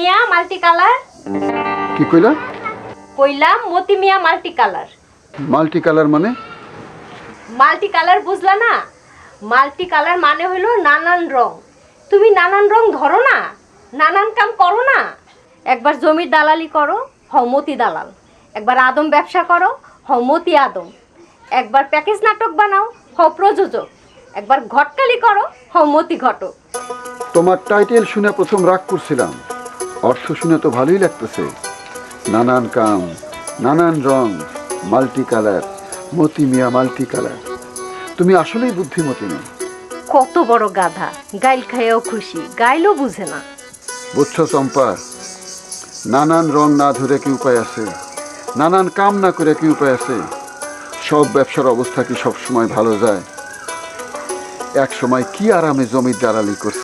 মিয়া multi colour. কি কইলা? কইলাম মতি মিয়া মাল্টি কালার। মাল্টি কালার মানে? মাল্টি কালার বুঝলা না? মাল্টি কালার মানে হলো নানান রং। তুমি নানান রং ধরো না, নানান কাম করো না। একবার জমির দালালি করো, হও মতি দালাল। একবার আদম ব্যবসা করো, হও মতি আদম। একবার প্যাকেজ নাটক বানাও, হও প্রযোজক। একবার ঘটকালি করো, হও মতি ঘটক। তোমার টাইটেল শুনে প্রথম রাগ করছিলাম, অর্থ শুনে তো ভালোই লাগতেছে। নানান কাম, নানান রং, মাল্টি কালার, মতি মিয়া মাল্টি কালার। তুমি আসলেই বুদ্ধিমতী না। কত বড় গাধা, গাইল খাইয়াও খুশি, গাইলও বুঝে না। বুঝছো চম্পা, নানান রং না ধরে কি উপায় আছে? নানান কাম না করে কি উপায় আছে? সব ব্যবসার অবস্থা কি সব সময় ভালো যায়? এক সময় কি আরামে জমির দালালি করছে।